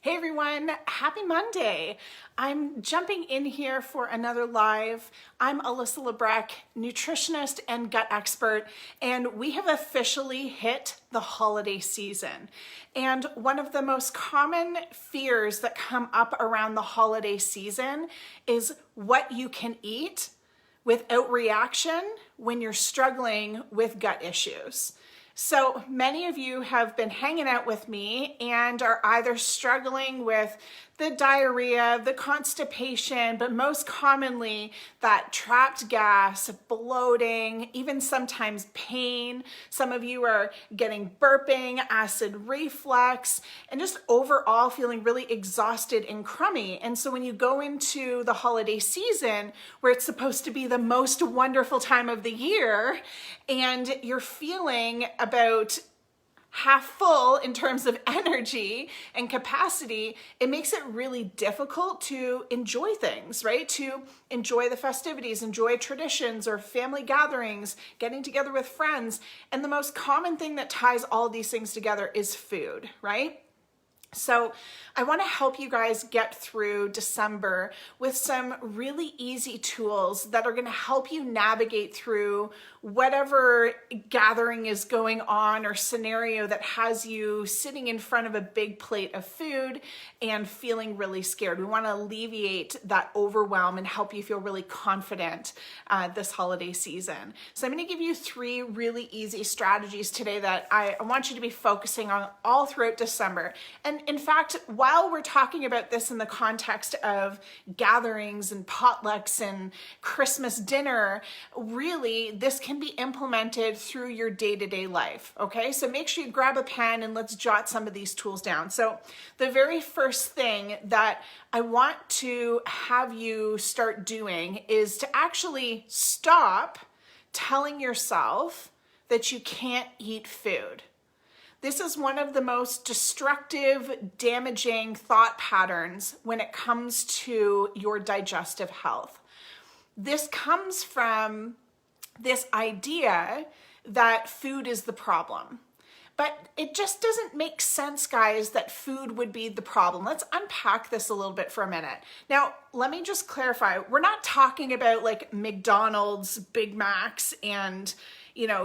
Hey everyone, happy Monday. I'm jumping in here for another live. I'm Alyssa Labrecque, nutritionist and gut expert, and we have officially hit the holiday season. And one of the most common fears that come up around the holiday season is what you can eat without reaction when you're struggling with gut issues. So many of you have been hanging out with me and are either struggling with the diarrhea, the constipation, but most commonly that trapped gas, bloating, even sometimes pain. Some of you are getting burping, acid reflux, and just overall feeling really exhausted and crummy. And so when you go into the holiday season, where it's supposed to be the most wonderful time of the year, and you're feeling about half full in terms of energy and capacity, it makes it really difficult to enjoy things, right? To enjoy the festivities, enjoy traditions or family gatherings, getting together with friends. And the most common thing that ties all these things together is food, right? So I want to help you guys get through December with some really easy tools that are going to help you navigate through whatever gathering is going on or scenario that has you sitting in front of a big plate of food and feeling really scared. We want to alleviate that overwhelm and help you feel really confident this holiday season. So I'm going to give you 3 really easy strategies today that I want you to be focusing on all throughout December. And in fact, while we're talking about this in the context of gatherings and potlucks and Christmas dinner, really this can be implemented through your day-to-day life, okay? So make sure you grab a pen and let's jot some of these tools down. So the very first thing that I want to have you start doing is to actually stop telling yourself that you can't eat food. This is one of the most destructive, damaging thought patterns when it comes to your digestive health. This comes from this idea that food is the problem. But it just doesn't make sense, guys, that food would be the problem. Let's unpack this a little bit for a minute. Now, let me just clarify. We're not talking about like McDonald's, Big Macs, and,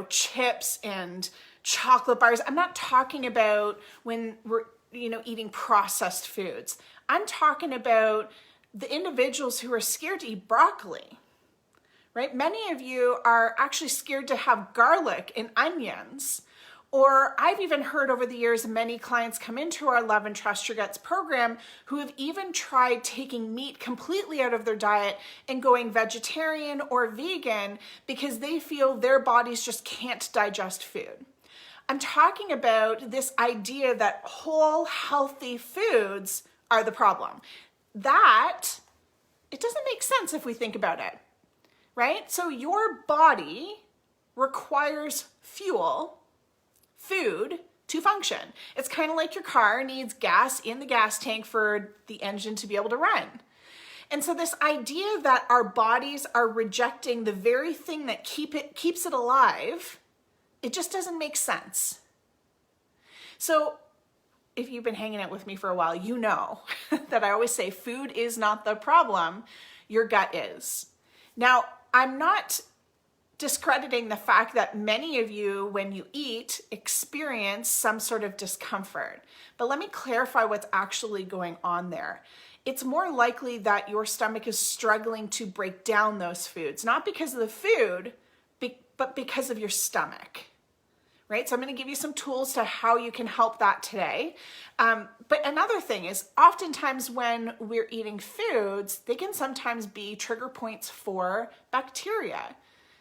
chips and chocolate bars. I'm not talking about when we're, eating processed foods. I'm talking about the individuals who are scared to eat broccoli, right? Many of you are actually scared to have garlic and onions. Or I've even heard over the years, many clients come into our Love and Trust Your Guts program who have even tried taking meat completely out of their diet and going vegetarian or vegan because they feel their bodies just can't digest food. I'm talking about this idea that whole, healthy foods are the problem. It doesn't make sense if we think about it, right? So your body requires food, to function. It's kind of like your car needs gas in the gas tank for the engine to be able to run. And so this idea that our bodies are rejecting the very thing that keeps it alive, it just doesn't make sense. So if you've been hanging out with me for a while, you know that I always say food is not the problem, your gut is. Now, I'm not discrediting the fact that many of you, when you eat, experience some sort of discomfort. But let me clarify what's actually going on there. It's more likely that your stomach is struggling to break down those foods, not because of the food, but because of your stomach, right? So I'm going to give you some tools to how you can help that today. But another thing is oftentimes when we're eating foods, they can sometimes be trigger points for bacteria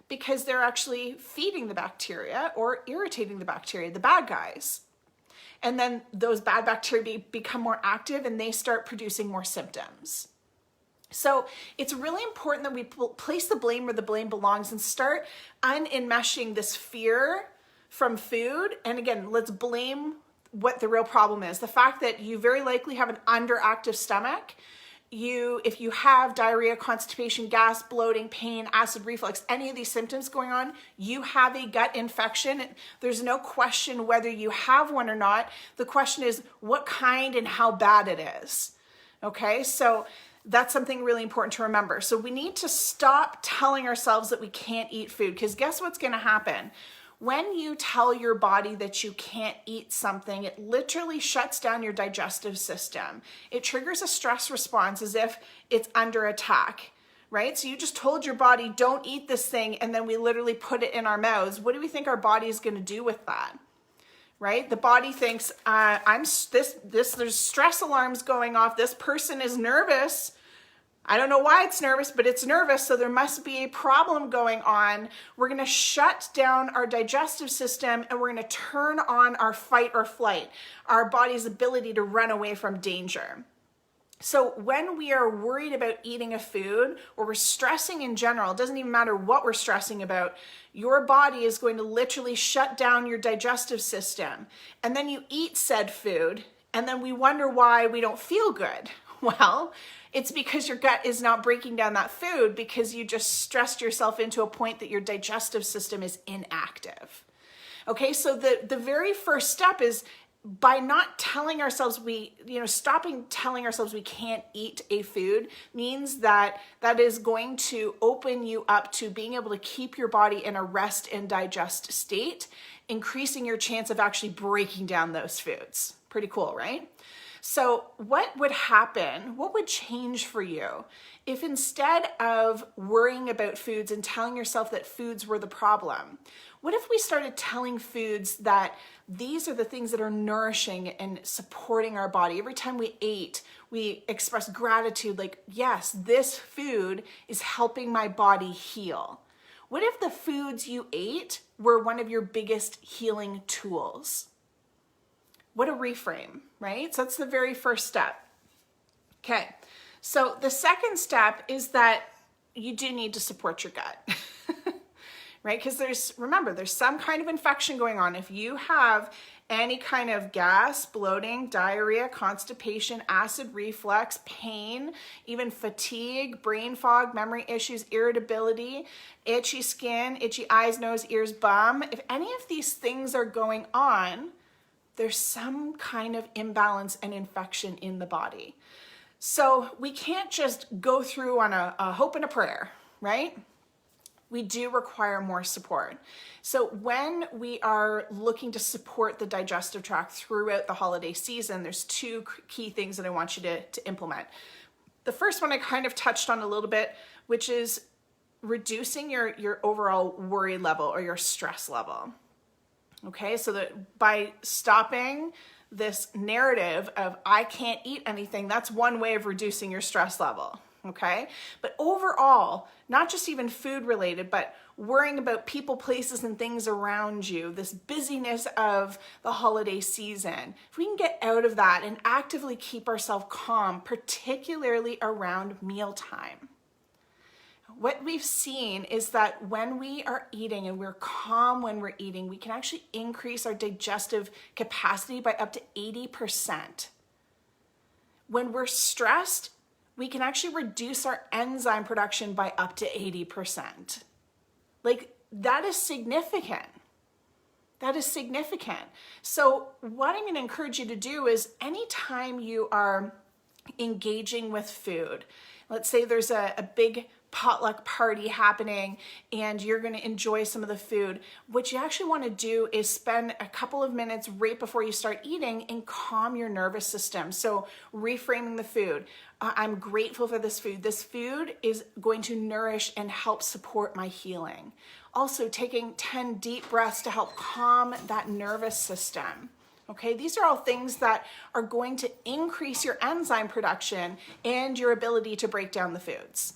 because they're actually feeding the bacteria or irritating the bacteria, the bad guys. And then those bad bacteria become more active and they start producing more symptoms. So it's really important that we place the blame where the blame belongs and start unenmeshing this fear from food. And again, let's blame what the real problem is. The fact that you very likely have an underactive stomach, if you have diarrhea, constipation, gas, bloating, pain, acid reflux, any of these symptoms going on, you have a gut infection. There's no question whether you have one or not. The question is what kind and how bad it is. Okay, so that's something really important to remember. So we need to stop telling ourselves that we can't eat food, because guess what's going to happen? When you tell your body that you can't eat something, it literally shuts down your digestive system. It triggers a stress response as if it's under attack, right? So you just told your body, don't eat this thing, and then we literally put it in our mouths. What do we think our body is going to do with that? Right? The body thinks, there's stress alarms going off. This person is nervous. I don't know why it's nervous, but it's nervous, so there must be a problem going on. We're going to shut down our digestive system, and we're going to turn on our fight or flight, our body's ability to run away from danger. So when we are worried about eating a food, or we're stressing in general, it doesn't even matter what we're stressing about, your body is going to literally shut down your digestive system. And then you eat said food, and then we wonder why we don't feel good. Well, it's because your gut is not breaking down that food because you just stressed yourself into a point that your digestive system is inactive. Okay, so the very first step is by not telling ourselves stopping telling ourselves we can't eat a food means that is going to open you up to being able to keep your body in a rest and digest state, increasing your chance of actually breaking down those foods. Pretty cool, right? So what would happen, what would change for you if instead of worrying about foods and telling yourself that foods were the problem, what if we started telling foods that these are the things that are nourishing and supporting our body? Every time we ate, we express gratitude, like, yes, this food is helping my body heal. What if the foods you ate were one of your biggest healing tools? What a reframe, right? So that's the very first step. Okay, so the second step is that you do need to support your gut, right? Because there's some kind of infection going on. If you have any kind of gas, bloating, diarrhea, constipation, acid reflux, pain, even fatigue, brain fog, memory issues, irritability, itchy skin, itchy eyes, nose, ears, bum, if any of these things are going on, there's some kind of imbalance and infection in the body. So we can't just go through on a hope and a prayer, right? We do require more support. So when we are looking to support the digestive tract throughout the holiday season, there's two key things that I want you to implement. The first one I kind of touched on a little bit, which is reducing your overall worry level or your stress level. Okay, so that by stopping this narrative of I can't eat anything, that's one way of reducing your stress level, okay? But overall, not just even food related, but worrying about people, places, and things around you, this busyness of the holiday season, if we can get out of that and actively keep ourselves calm, particularly around mealtime. What we've seen is that when we are eating and we're calm when we're eating, we can actually increase our digestive capacity by up to 80%. When we're stressed, we can actually reduce our enzyme production by up to 80%. Like, that is significant. That is significant. So what I'm going to encourage you to do is anytime you are engaging with food, let's say there's a big potluck party happening and you're going to enjoy some of the food, what you actually want to do is spend a couple of minutes right before you start eating and calm your nervous system. So reframing the food. I'm grateful for this food. This food is going to nourish and help support my healing. Also taking 10 deep breaths to help calm that nervous system. Okay, these are all things that are going to increase your enzyme production and your ability to break down the foods.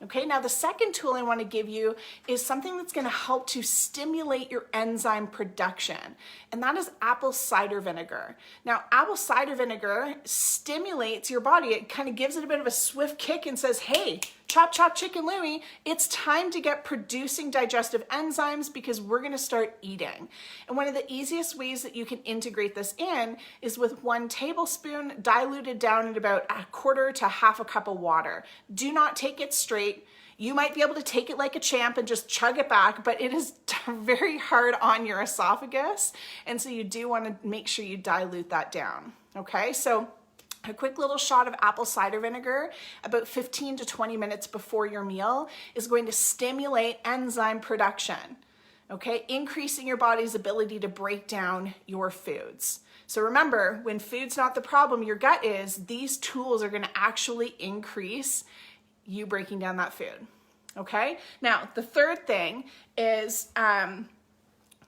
Okay, now the second tool I want to give you is something that's going to help to stimulate your enzyme production, and that is apple cider vinegar. Now, apple cider vinegar stimulates your body. It kind of gives it a bit of a swift kick and says, hey, Chop, chop, chicken Louie, it's time to get producing digestive enzymes because we're gonna start eating. And one of the easiest ways that you can integrate this in is with 1 tablespoon diluted down at about 1/4 to 1/2 a cup of water. Do not take it straight. You might be able to take it like a champ and just chug it back, but it is very hard on your esophagus. And so you do wanna make sure you dilute that down, okay? So a quick little shot of apple cider vinegar about 15 to 20 minutes before your meal is going to stimulate enzyme production, okay? Increasing your body's ability to break down your foods. So remember, when food's not the problem, your gut is, these tools are gonna actually increase you breaking down that food, okay? Now, the third thing is,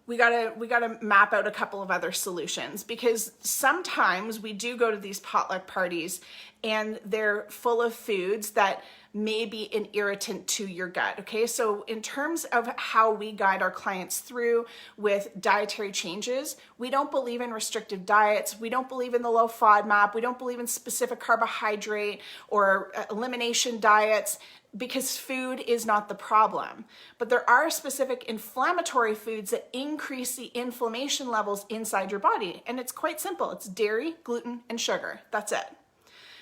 we gotta map out a couple of other solutions, because sometimes we do go to these potluck parties and they're full of foods that may be an irritant to your gut, okay? So in terms of how we guide our clients through with dietary changes, we don't believe in restrictive diets. We don't believe in the low FODMAP. We don't believe in specific carbohydrate or elimination diets, because food is not the problem. But there are specific inflammatory foods that increase the inflammation levels inside your body. And it's quite simple. It's dairy, gluten, and sugar. That's it.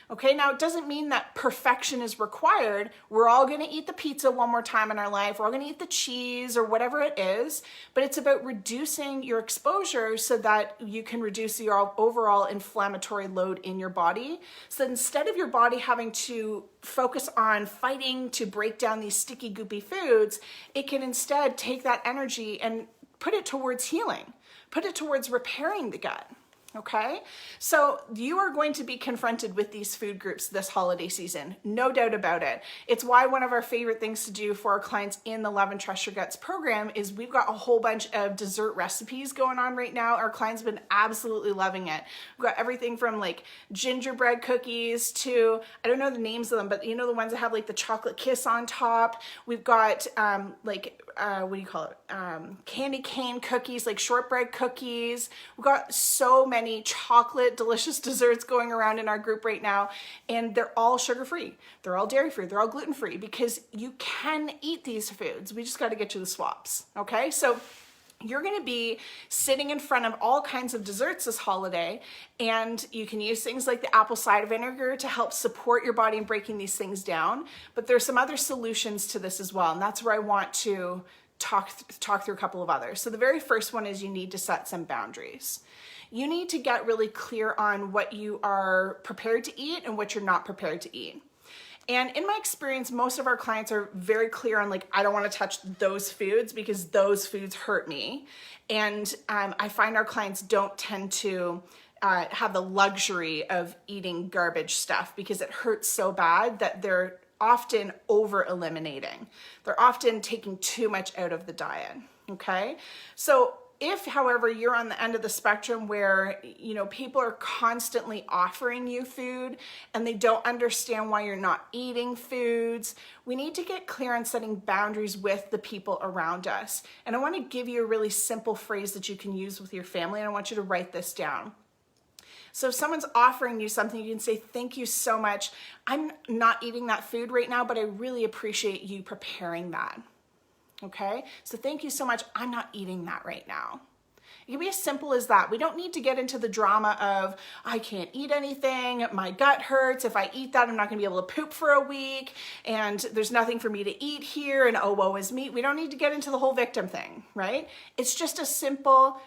Okay, now it doesn't mean that perfection is required. We're all gonna eat the pizza one more time in our life. We're all gonna eat the cheese or whatever it is, but it's about reducing your exposure so that you can reduce your overall inflammatory load in your body. So instead of your body having to focus on fighting to break down these sticky, goopy foods, it can instead take that energy and put it towards healing, put it towards repairing the gut. Okay, so you are going to be confronted with these food groups this holiday season, no doubt about it. It's why one of our favorite things to do for our clients in the Love and Trust Your Guts program is we've got a whole bunch of dessert recipes going on right now. Our clients have been absolutely loving it. We've got everything from like gingerbread cookies to, I don't know the names of them, but you know the ones that have like the chocolate kiss on top. We've got what do you call it? Candy cane cookies, like shortbread cookies. We've got so many chocolate delicious desserts going around in our group right now, and they're all sugar-free. They're all dairy-free. They're all gluten-free, because you can eat these foods. We just got to get you the swaps. Okay, so you're going to be sitting in front of all kinds of desserts this holiday, and you can use things like the apple cider vinegar to help support your body in breaking these things down. But there's some other solutions to this as well, and that's where I want to talk through a couple of others. So the very first one is you need to set some boundaries. You need to get really clear on what you are prepared to eat and what you're not prepared to eat. And in my experience, most of our clients are very clear on like, I don't want to touch those foods because those foods hurt me. And I find our clients don't tend to have the luxury of eating garbage stuff because it hurts so bad that they're often over eliminating. They're often taking too much out of the diet, okay? So if, however, you're on the end of the spectrum where, you know, people are constantly offering you food and they don't understand why you're not eating foods, we need to get clear on setting boundaries with the people around us. And I want to give you a really simple phrase that you can use with your family, and I want you to write this down. So if someone's offering you something, you can say, thank you so much. I'm not eating that food right now, but I really appreciate you preparing that. Okay, so thank you so much. I'm not eating that right now. It can be as simple as that. We don't need to get into the drama of, I can't eat anything, my gut hurts, if I eat that, I'm not gonna be able to poop for a week, and there's nothing for me to eat here, and oh, woe is me. We don't need to get into the whole victim thing, right? It's just a simple,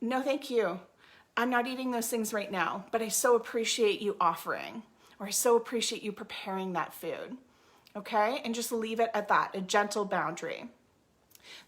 no thank you. I'm not eating those things right now, but I so appreciate you offering, or I so appreciate you preparing that food, okay? And just leave it at that, a gentle boundary.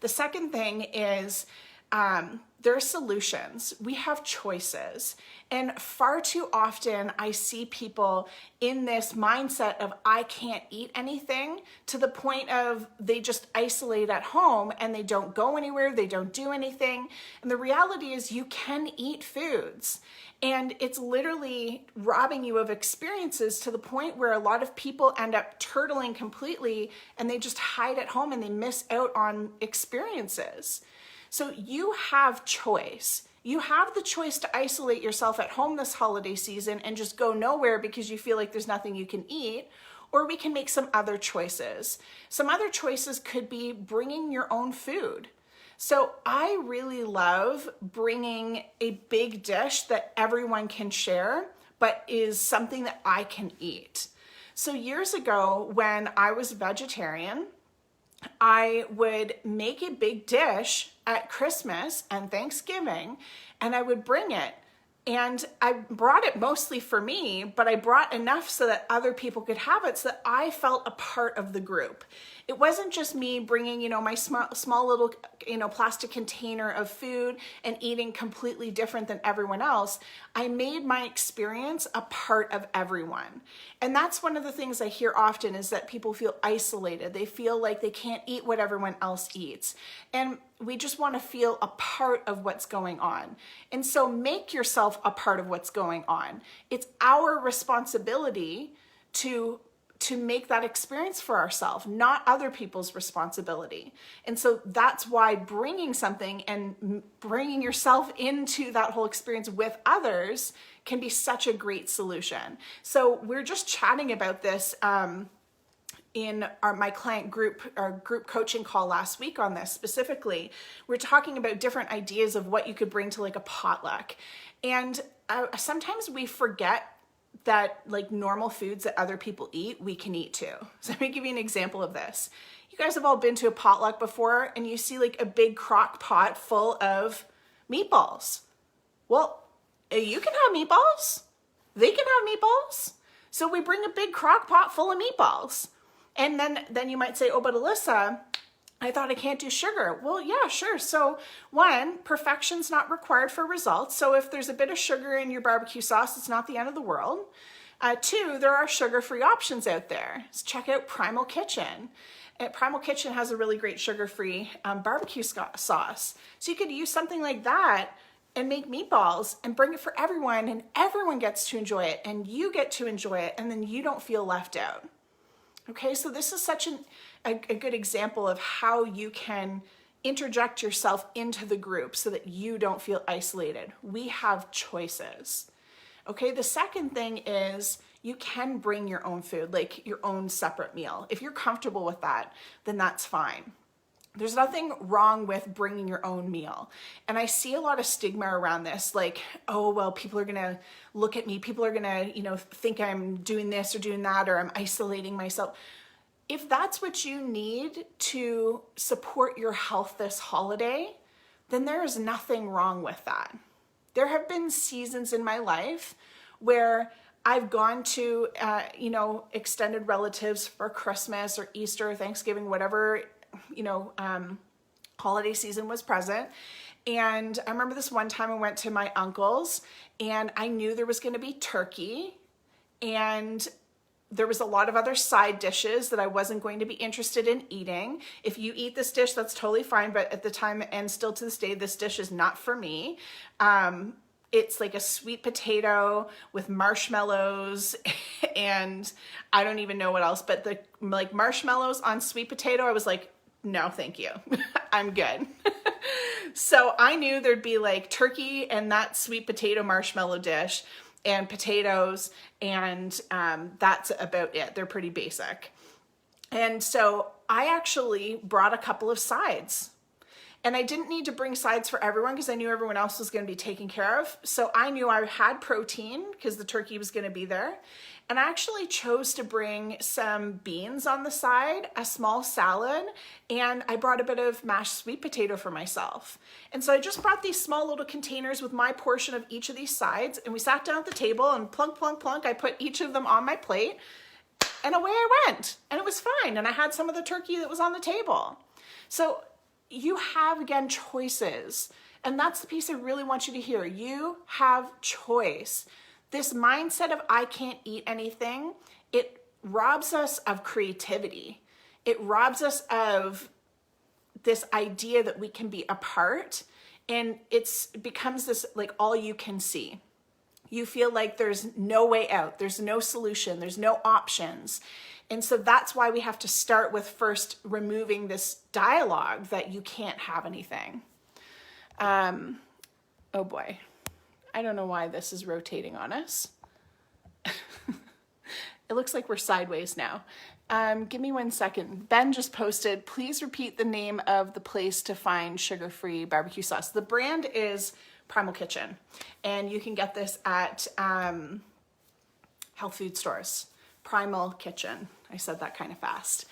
The second thing is there are solutions. We have choices. And far too often I see people in this mindset of I can't eat anything, to the point of they just isolate at home and they don't go anywhere, they don't do anything. And the reality is you can eat foods. And it's literally robbing you of experiences to the point where a lot of people end up turtling completely and they just hide at home and they miss out on experiences. So you have choice. You have the choice to isolate yourself at home this holiday season and just go nowhere because you feel like there's nothing you can eat. or we can make some other choices. Some other choices could be bringing your own food. So I really love bringing a big dish that everyone can share, but is something that I can eat. So years ago, when I was vegetarian, I would make a big dish at Christmas and Thanksgiving, and I would bring it. And I brought it mostly for me, but I brought enough so that other people could have it, so that I felt a part of the group. It wasn't just me bringing, my small little, plastic container of food and eating completely different than everyone else. I made my experience a part of everyone. And that's one of the things I hear often, is that people feel isolated. They feel like they can't eat what everyone else eats. And we just want to feel a part of what's going on. And so make yourself a part of what's going on. It's our responsibility to make that experience for ourselves, not other people's responsibility. And so that's why bringing something and bringing yourself into that whole experience with others can be such a great solution. So we're just chatting about this in my client group, our group coaching call last week on this specifically. We're talking about different ideas of what you could bring to like a potluck. And sometimes we forget that like normal foods that other people eat, we can eat too. So let me give you an example of this. You guys have all been to a potluck before, and you see like a big crock pot full of meatballs. Well, you can have meatballs. They can have meatballs. So we bring a big crock pot full of meatballs. And then you might say, oh, but Alyssa, I thought I can't do sugar. Well, yeah, sure. So one, perfection's not required for results. So if there's a bit of sugar in your barbecue sauce, it's not the end of the world. Two, there are sugar-free options out there. So check out Primal Kitchen. Primal Kitchen has a really great sugar-free barbecue sauce. So you could use something like that and make meatballs and bring it for everyone, and everyone gets to enjoy it, and you get to enjoy it, and then you don't feel left out. Okay, so this is such a good example of how you can interject yourself into the group so that you don't feel isolated. We have choices. Okay, the second thing is you can bring your own food, like your own separate meal. If you're comfortable with that, then that's fine. There's nothing wrong with bringing your own meal. And I see a lot of stigma around this, like, oh, well, people are gonna look at me. People are gonna, think I'm doing this or doing that, or I'm isolating myself. If that's what you need to support your health this holiday, then there is nothing wrong with that. There have been seasons in my life where I've gone to, extended relatives for Christmas or Easter or Thanksgiving, whatever, holiday season was present. And I remember this one time I went to my uncle's, and I knew there was going to be turkey, and there was a lot of other side dishes that I wasn't going to be interested in eating. If you eat this dish, that's totally fine. But at the time, and still to this day, this dish is not for me. It's like a sweet potato with marshmallows, and I don't even know what else, but the marshmallows on sweet potato, I was like, no, thank you. I'm good. So I knew there'd be like turkey and that sweet potato marshmallow dish and potatoes, and that's about it. They're pretty basic. And so I actually brought a couple of sides. And I didn't need to bring sides for everyone because I knew everyone else was going to be taken care of. So I knew I had protein because the turkey was going to be there. And I actually chose to bring some beans on the side, a small salad, and I brought a bit of mashed sweet potato for myself. And so I just brought these small little containers with my portion of each of these sides, and we sat down at the table, and plunk, plunk, plunk, I put each of them on my plate, and away I went. And it was fine. And I had some of the turkey that was on the table. So you have, again, choices. And that's the piece I really want you to hear. You have choice. This mindset of I can't eat anything, it robs us of creativity. It robs us of this idea that we can be a part, and it becomes this like all you can see. You feel like there's no way out, there's no solution, there's no options. And so that's why we have to start with first removing this dialogue that you can't have anything. Oh boy. I don't know why this is rotating on us. It looks like we're sideways now. Give me 1 second. Ben just posted, please repeat the name of the place to find sugar-free barbecue sauce. The brand is Primal Kitchen, and you can get this at health food stores. Primal Kitchen. I said that kind of fast.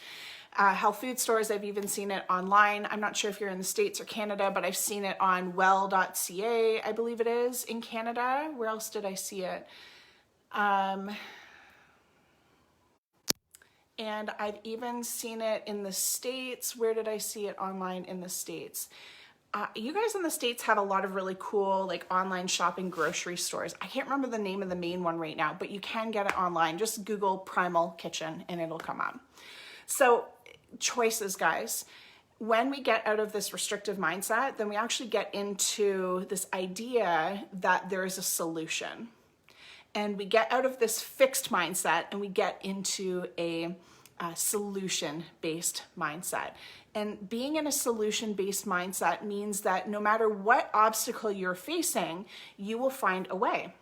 Health food stores, I've even seen it online. I'm not sure if you're in the States or Canada, but I've seen it on well.ca, I believe it is, in Canada. Where else did I see it? And I've even seen it in the States. Where did I see it online in the States? You guys in the States have a lot of really cool like online shopping grocery stores. I can't remember the name of the main one right now, but you can get it online. Just Google Primal Kitchen and it'll come up. So choices, guys. When we get out of this restrictive mindset, then we actually get into this idea that there is a solution. And we get out of this fixed mindset and we get into a solution-based mindset. And being in a solution-based mindset means that no matter what obstacle you're facing, you will find a way.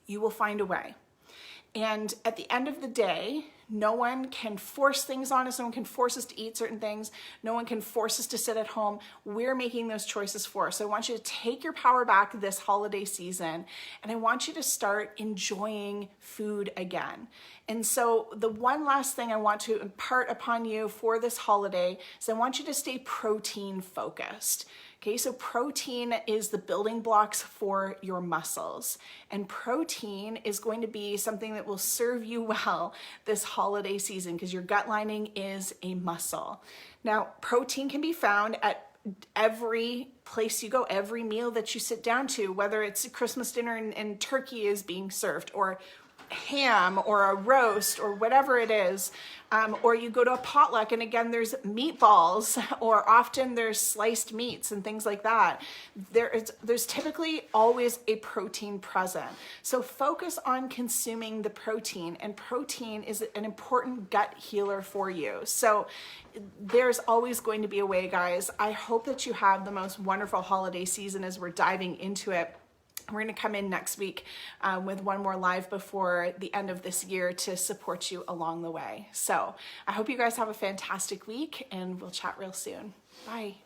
You will find a way. And at the end of the day, no one can force things on us. No one can force us to eat certain things. No one can force us to sit at home. We're making those choices for us. So I want you to take your power back this holiday season, and I want you to start enjoying food again. And so the one last thing I want to impart upon you for this holiday is I want you to stay protein focused. Okay, so protein is the building blocks for your muscles, and protein is going to be something that will serve you well this holiday season because your gut lining is a muscle. Now, protein can be found at every place you go, every meal that you sit down to, whether it's a Christmas dinner and turkey is being served, or ham or a roast or whatever it is, or you go to a potluck and again there's meatballs, or often there's sliced meats and things like that. There's typically always a protein present. So focus on consuming the protein, and protein is an important gut healer for you. So there's always going to be a way, guys. I hope that you have the most wonderful holiday season as we're diving into it. We're going to come in next week with one more live before the end of this year to support you along the way. So I hope you guys have a fantastic week, and we'll chat real soon. Bye.